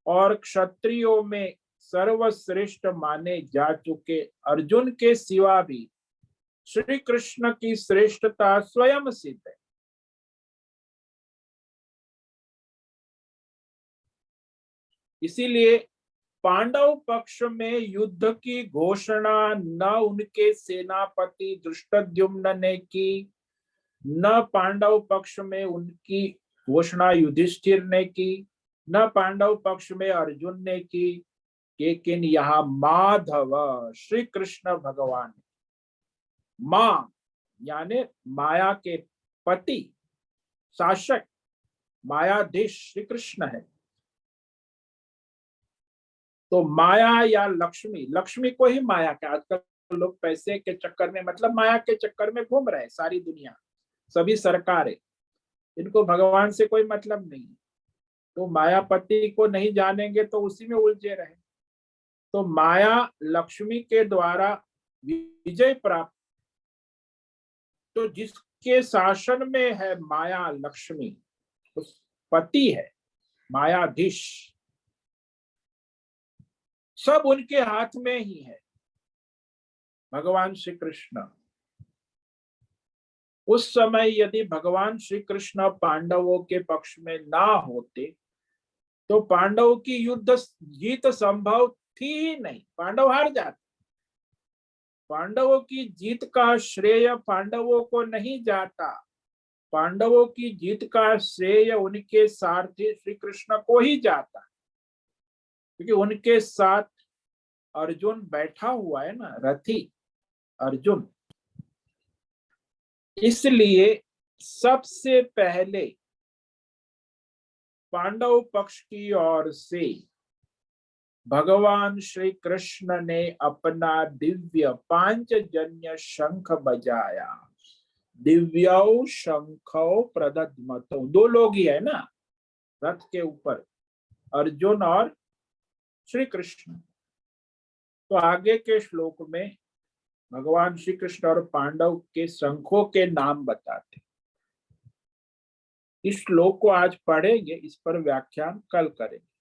और क्षत्रियों में सर्वश्रेष्ठ माने जा चुके अर्जुन के सिवा भी श्री कृष्ण की श्रेष्ठता स्वयं सिद्ध है। इसीलिए पांडव पक्ष में युद्ध की घोषणा न उनके सेनापति धृष्टद्युम्न ने की, न पांडव पक्ष में उनकी घोषणा युधिष्ठिर ने की, न पांडव पक्ष में अर्जुन ने की, लेकिन यहाँ माधव श्री कृष्ण भगवान, मां यानी माया के पति, शासक, मायाधीश श्री कृष्ण है। तो माया या लक्ष्मी, लक्ष्मी को ही माया के, आजकल लोग पैसे के चक्कर में, मतलब माया के चक्कर में घूम रहे हैं, सारी दुनिया, सभी सरकारें, इनको भगवान से कोई मतलब नहीं। तो मायापति को नहीं जानेंगे तो उसी में उलझे रहे। तो माया लक्ष्मी के द्वारा विजय प्राप्त, तो जिसके शासन में है माया लक्ष्मी, उस पति है मायाधीश, सब उनके हाथ में ही है भगवान श्री कृष्ण। उस समय यदि भगवान श्री कृष्ण पांडवों के पक्ष में ना होते तो पांडवों की युद्ध जीत संभव थी ही नहीं, पांडव हार जाते। पांडवों की जीत का श्रेय पांडवों को नहीं जाता, पांडवों की जीत का श्रेय उनके सारथी श्री कृष्ण को ही जाता, क्योंकि उनके साथ अर्जुन बैठा हुआ है ना, रथी अर्जुन। इसलिए सबसे पहले पांडव पक्ष की ओर से भगवान श्री कृष्ण ने अपना दिव्य पांचजन्य शंख बजाया। दिव्यौ शंखौ प्रदद्मतौ, 2 लोग ही है ना रथ के ऊपर, अर्जुन और श्री कृष्ण। तो आगे के श्लोक में भगवान श्री कृष्ण और पांडव के शंखों के नाम बताते। इस श्लोक को आज पढ़ेंगे, इस पर व्याख्यान कल करेंगे।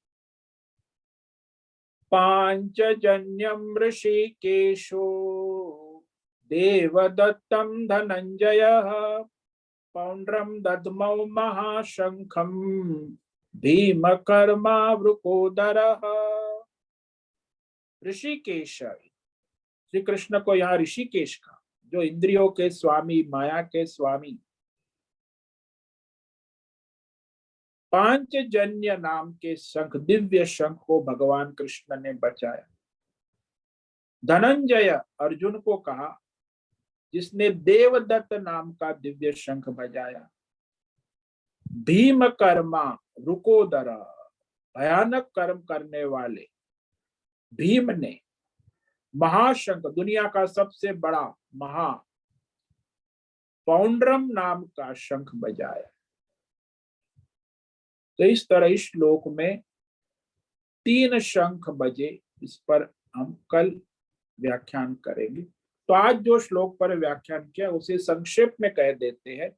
पांचजन्यम ऋषिकेशो देवदत्तम धनंजयः पौंड्रम दद्मौ महाशंखम भीमकर्मा वृकोदरः। ऋषिकेश, श्री कृष्ण को यहाँ ऋषिकेश का, जो इंद्रियों के स्वामी, माया के स्वामी, पांचजन्य नाम के शंख, दिव्य शंख को भगवान कृष्ण ने बचाया। धनंजय अर्जुन को कहा, जिसने देवदत्त नाम का दिव्य शंख बजाया। भीम कर्मा रुकोदर, भयानक कर्म करने वाले भीम ने, महाशंख, दुनिया का सबसे बड़ा महा पौंड्रम नाम का शंख बजाया। तो इस तरह इस श्लोक में 3 शंख बजे, इस पर हम कल व्याख्यान करेंगे। तो आज जो श्लोक पर व्याख्यान किया उसे संक्षेप में कह देते हैं।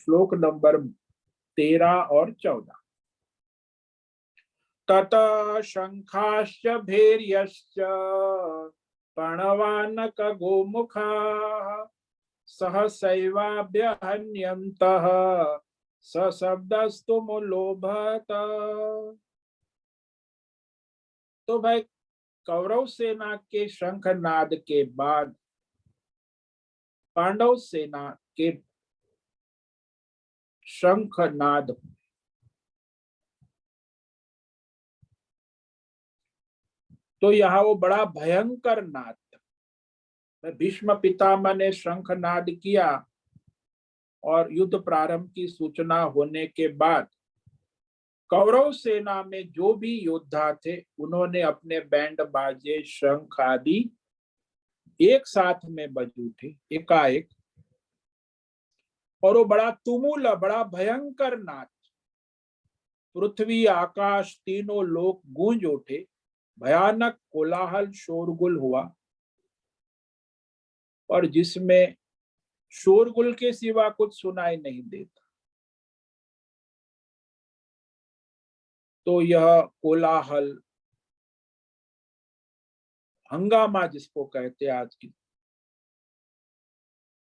श्लोक नंबर 13 और 14। ततः शंखाश्च भैर्यश्च प्रणवानक गोमुखाः सहसैवाभ्यहन्यन्तः सशब्दस्तु मुलोभत। तो भाई कौरव सेना के शंखनाद के बाद पांडव सेना के शंखनाद, तो यहाँ वो बड़ा भयंकर नाद था। भीष्म पितामह ने शंखनाद किया और युद्ध प्रारंभ की सूचना होने के बाद कौरव सेना में जो भी योद्धा थे उन्होंने अपने बैंड बाजे शंख आदि एक साथ में बज उठे एकाएक, और वो बड़ा तुमुल, बड़ा भयंकर नाद, पृथ्वी आकाश तीनों लोक गूंज उठे, भयानक कोलाहल शोरगुल हुआ, और जिसमें शोरगुल के सिवा कुछ सुनाई नहीं देता। तो यह कोलाहल, हंगामा जिसको कहते आज की,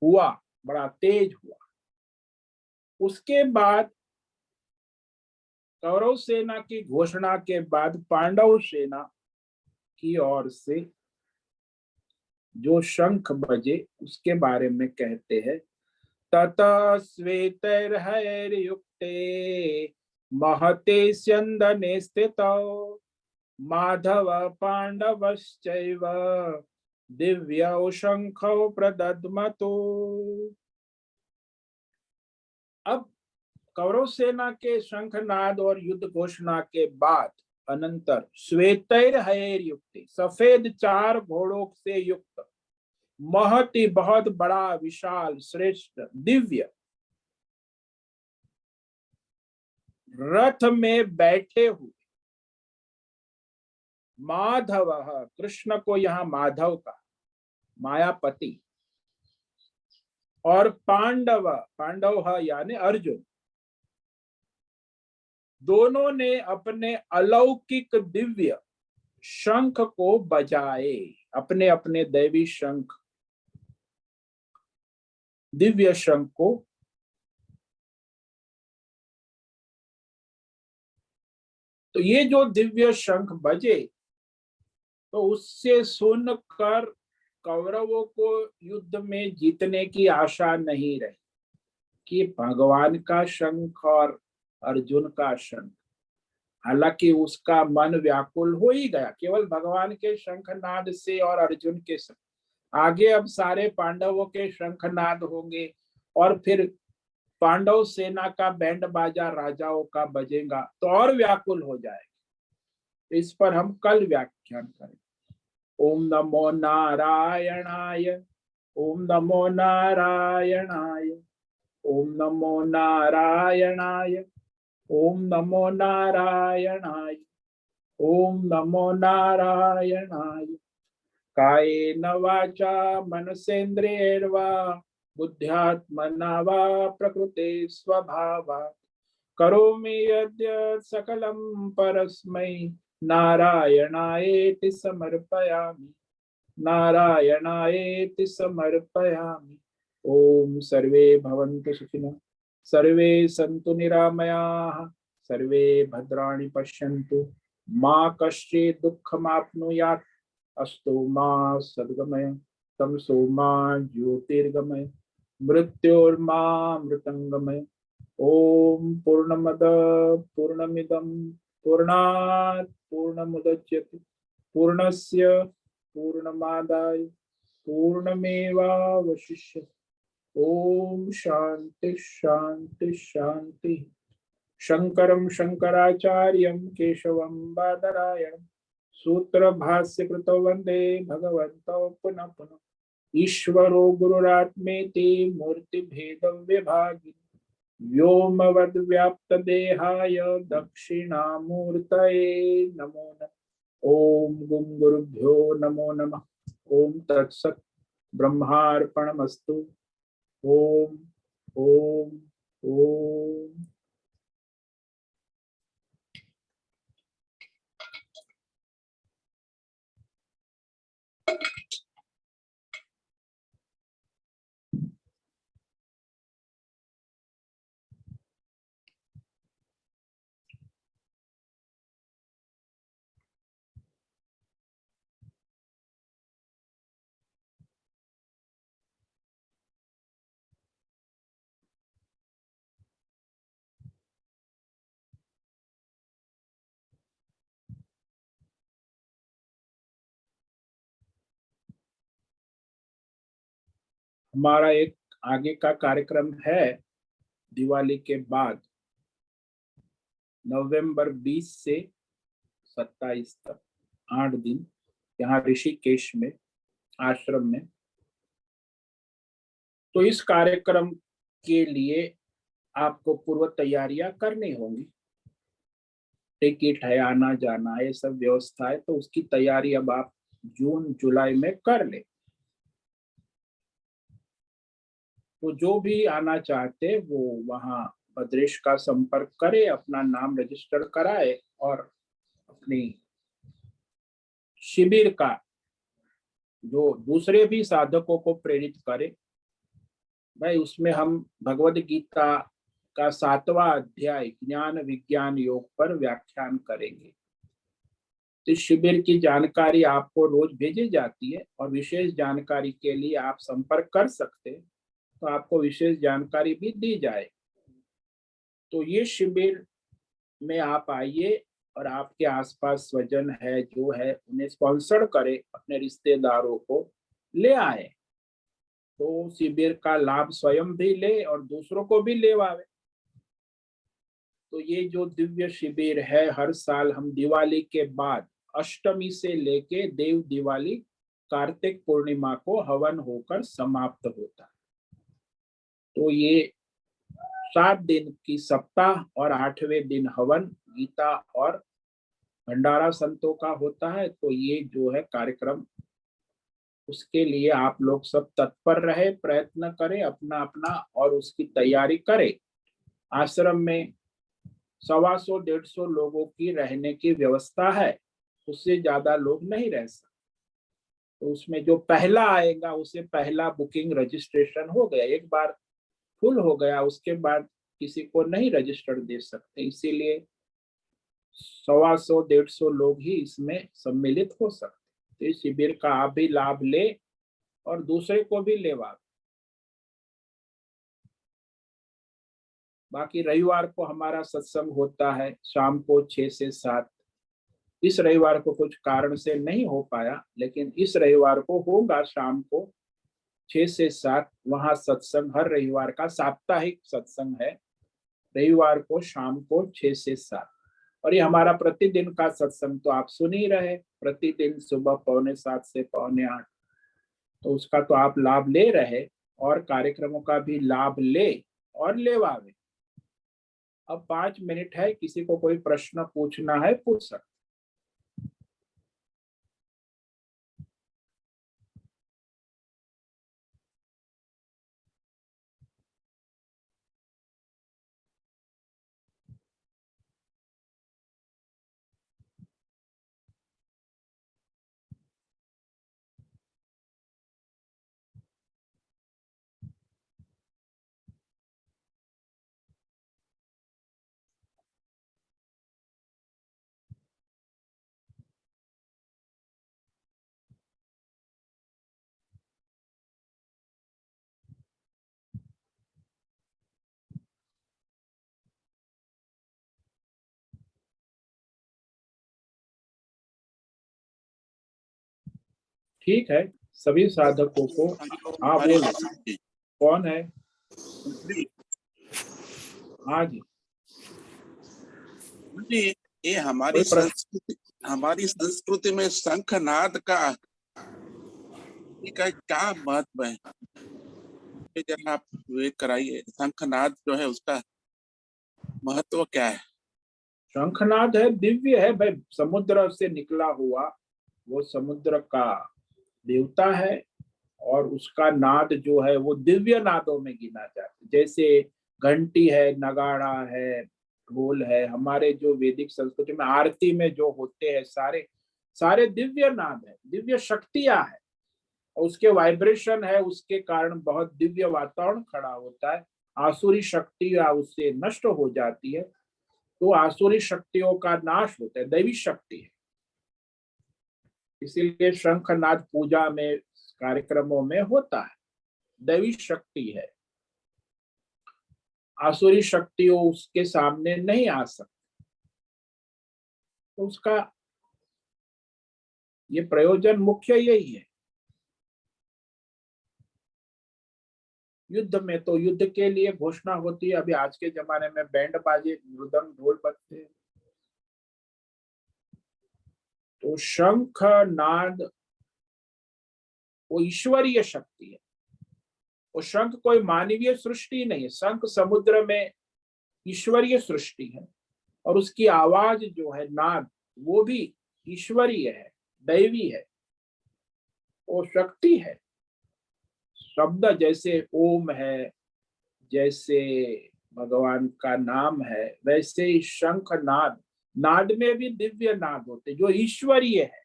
हुआ, बड़ा तेज हुआ। उसके बाद कौरव सेना की घोषणा के बाद पांडव सेना की ओर से जो शंख बजे उसके बारे में कहते हैं। ततः श्वेतैर्हयैर्युक्ते महते स्यन्दने स्थितौ माधव पांडवश्चैव दिव्यौ शंखौ प्रदद्मतो। अब कौरव सेना के शंखनाद और युद्ध घोषणा के बाद अनंतर श्वेतैर्हयैर्युक्ते, सफेद 4 घोड़ों से युक्त, महति बहुत बड़ा, विशाल, श्रेष्ठ, दिव्य रथ में बैठे हुए माधव, कृष्ण को यहाँ माधव का, मायापति, और पांडव, पांडव यानी अर्जुन, दोनों ने अपने अलौकिक दिव्य शंख को बजाए, अपने अपने दैवी शंख, दिव्य शंख को। तो ये जो दिव्य शंख बजे, तो उससे सुनकर कौरवों को युद्ध में जीतने की आशा नहीं रही कि भगवान का शंख और अर्जुन का शंख। हालांकि उसका मन व्याकुल हो ही गया केवल भगवान के शंखनाद से और अर्जुन के शंख। आगे अब सारे पांडवों के शंखनाद होंगे और फिर पांडव सेना का बैंड बाजा राजाओं का बजेगा, तो और व्याकुल हो जाएगा। इस पर हम कल व्याख्यान करें। ओम नमो नारायणाय, ओम नमो नारायणाय, ओम नमो नारायणाय, ओम नमो नारायणाय, ओम नमो नारायणाय। कायेन वाचा मनसेन्द्रियैर्वा बुद्ध्यात्मना वा प्रकृते स्वभावात् करोमि यद्यत् सकलं परस्मै नारायणायेति समर्पयामि, नारायणायेति समर्पयामि। ओम सर्वे भवन्तु सुखिनः, सर्वे सन्तु निरामयाः, सर्वे भद्राणि पश्यन्तु, मा कश्चित् दुःखमाप्नुयात्। अस्तु मा सद्गमय, तमसो मा ज्योतिर्गमय, मृत्योर्मा मृतंगमय। ओम पूर्णमद पूर्णमिदं पूर्णात् पूर्णमुदच्यते पूर्णस्य पूर्णमादाय पूर्णमेवावशिष्यते। ओम शांति शांति शांति। शंकरं शंकराचार्यं केशवं बादरायणं सूत्र भाष्य कृतो वंदे भगवन्तौ पुनः पुनः। ईश्वरो गुरुरात्मेति मूर्ति भेद विभागी व्योमवद् व्याप्त देहाय दक्षिणामूर्तये नमो नमः। ओम गुं गुरुभ्यो नमो नमः। ओम तत्सत् ब्रह्मार्पणमस्तु। ओम ओम ओम। हमारा एक आगे का कार्यक्रम है दिवाली के बाद, नवंबर 20 से 27 तक 8 दिन यहाँ ऋषिकेश में आश्रम में। तो इस कार्यक्रम के लिए आपको पूर्व तैयारियां करनी होंगी। टिकट है, आना जाना, ये सब व्यवस्था है, तो उसकी तैयारी अब आप जून जुलाई में कर ले। तो जो भी आना चाहते वो वहाँ भद्रेश का संपर्क करे, अपना नाम रजिस्टर कराए और अपनी शिविर का जो दूसरे भी साधकों को प्रेरित करे। भाई उसमें हम भगवद गीता का 7वां अध्याय ज्ञान विज्ञान योग पर व्याख्यान करेंगे। तो शिविर की जानकारी आपको रोज भेजी जाती है और विशेष जानकारी के लिए आप संपर्क कर सकते हैं, तो आपको विशेष जानकारी भी दी जाए। तो ये शिविर में आप आइए और आपके आसपास स्वजन है जो है उन्हें स्पॉन्सर करे, अपने रिश्तेदारों को ले आए, तो शिविर का लाभ स्वयं भी ले और दूसरों को भी लेवावे। तो ये जो दिव्य शिविर है, हर साल हम दिवाली के बाद अष्टमी से लेके देव दिवाली कार्तिक पूर्णिमा को हवन होकर समाप्त होता है। तो ये 7 दिन की सप्ताह और 8वें दिन हवन गीता और भंडारा संतों का होता है। तो ये जो है कार्यक्रम, उसके लिए आप लोग सब तत्पर रहे, प्रयत्न करें अपना अपना और उसकी तैयारी करें। आश्रम में 125-150 लोगों की रहने की व्यवस्था है, उससे ज्यादा लोग नहीं रह सकते। तो उसमें जो पहला आएगा उसे पहला बुकिंग रजिस्ट्रेशन हो गया, एक बार फुल हो गया उसके बाद किसी को नहीं रजिस्टर दे सकते, इसीलिए 125-150 लोग ही इसमें सम्मिलित हो सकते। तो इस शिविर का आप भी लाभ ले और दूसरे को भी लेवा। बाकी रविवार को हमारा सत्संग होता है शाम को 6 से 7। इस रविवार को कुछ कारण से नहीं हो पाया, लेकिन इस रविवार को होगा शाम को 6 से 7। वहां सत्संग हर रविवार का साप्ताहिक सत्संग है, रविवार को शाम को 6 से 7। और ये हमारा प्रतिदिन का सत्संग तो आप सुन ही रहे, प्रतिदिन सुबह 7:15 से 7:45। तो उसका तो आप लाभ ले रहे और कार्यक्रमों का भी लाभ ले और लेवावे। अब 5 मिनट है, किसी को कोई प्रश्न पूछना है पूछ सकते। ठीक है, सभी साधकों को। हाँ बोलो, कौन है? हाँ जी जी ये कोई हमारी संस्कृति में शंखनाद का क्या महत्व है, ये जरा आप विवेक कराइए। शंखनाद जो है उसका महत्व क्या है? शंखनाद है, दिव्य है भाई, समुद्र से निकला हुआ, वो समुद्र का देवता है, और उसका नाद जो है वो दिव्य नादों में गिना जाता है। जैसे घंटी है, नगाड़ा है, ढोल है, हमारे जो वैदिक संस्कृति में आरती में जो होते हैं सारे सारे दिव्य नाद है, दिव्य शक्तियां है, और उसके वाइब्रेशन है, उसके कारण बहुत दिव्य वातावरण खड़ा होता है। आसुरी शक्तियां उससे नष्ट हो जाती है, तो आसुरी शक्तियों का नाश होता है, दैवी शक्ति है। इसीलिए शंखनाद पूजा में, कार्यक्रमों में होता है, दैवी शक्ति है। आसुरी शक्तियों उसके सामने नहीं आ सकती, तो उसका ये प्रयोजन मुख्य यही है। युद्ध में तो युद्ध के लिए घोषणा होती है, अभी आज के जमाने में बैंड बाजे, मृदंग, ढोल बजते हैं। तो शंख नाद वो ईश्वरीय शक्ति है। वो शंख कोई मानवीय सृष्टि नहीं है, शंख समुद्र में ईश्वरीय सृष्टि है, और उसकी आवाज जो है, नाद, वो भी ईश्वरीय है, दैवी है, वो शक्ति है। शब्द जैसे ओम है, जैसे भगवान का नाम है, वैसे ही शंख नाद, नाद में भी दिव्य नाद होते जो ईश्वरीय है।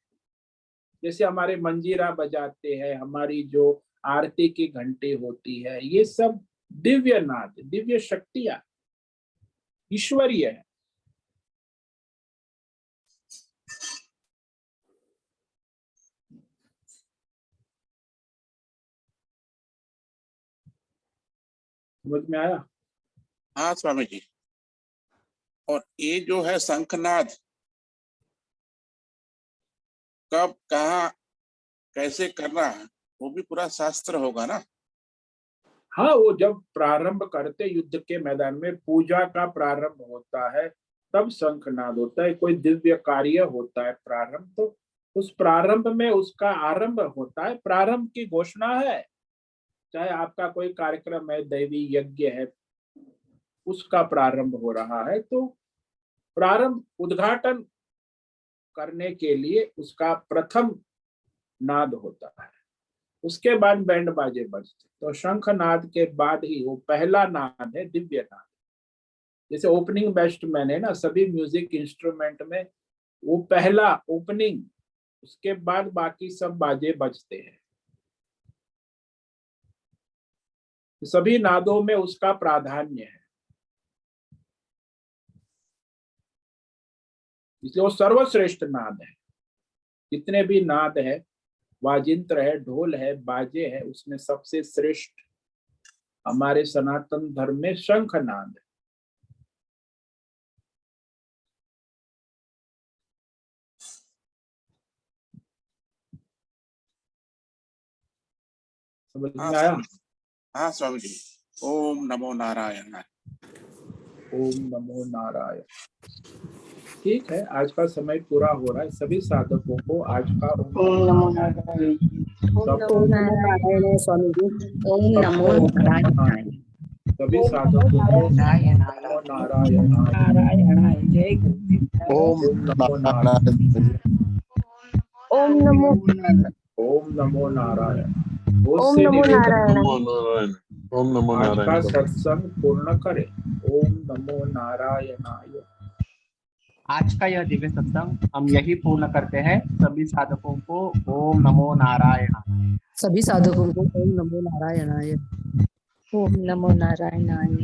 जैसे हमारे मंजीरा बजाते हैं, हमारी जो आरती की घंटी होती है, ये सब दिव्य नाद, दिव्य शक्तियां ईश्वरीय है। समझ में आया? हाँ स्वामी जी। और ये जो है शंखनाद कब, कहाँ, कैसे करना है, वो भी पूरा शास्त्र होगा ना? हाँ, वो जब प्रारंभ करते युद्ध के मैदान में, पूजा का प्रारंभ होता है, तब शंखनाद होता है। कोई दिव्य कार्य होता है प्रारंभ, तो उस प्रारंभ में उसका आरंभ होता है, प्रारंभ की घोषणा है। चाहे आपका कोई कार्यक्रम है, दैवी यज्ञ है, उसका प्रारंभ हो रहा है, तो प्रारंभ, उद्घाटन करने के लिए उसका प्रथम नाद होता है, उसके बाद बैंड बाजे बजते। तो शंखनाद के बाद ही वो पहला नाद है, दिव्य नाद। जैसे ओपनिंग बैट्समैन है ना, सभी म्यूजिक इंस्ट्रूमेंट में वो पहला ओपनिंग, उसके बाद बाकी सब बाजे बजते हैं। सभी नादों में उसका प्राधान्य है, इसलिए वो सर्वश्रेष्ठ नाद है। जितने भी नाद है, वाजिंत्र है, ढोल है, बाजे है, उसमें सबसे श्रेष्ठ हमारे सनातन धर्म में शंखनाद है। समझ में आया? हाँ स्वामी जी। ओम नमो नारायण। ओम नमो नारायण। ठीक है, आज का समय पूरा हो रहा है। सभी साधकों को आज का ओम नमो नारायण। ओम नमो नारायण स्वामी जी। ओम नमो नारायण। सभी साधकों को नारायण नारायण नारायण। जय गुरुदेव। ओम नमो नारायण। ओम नमो ओम नमो नारायण। ओम नमो नारायण। ओम नमो आज का नारायण। सत्संग पूर्ण करें। ओम नमो नारायणाय। आज का यह दिव्य सत्संग हम यही पूर्ण करते हैं। सभी साधकों को ओम नमो नारायण। सभी साधकों को ओम नमो नारायणाय। ओम नमो नारायणाय।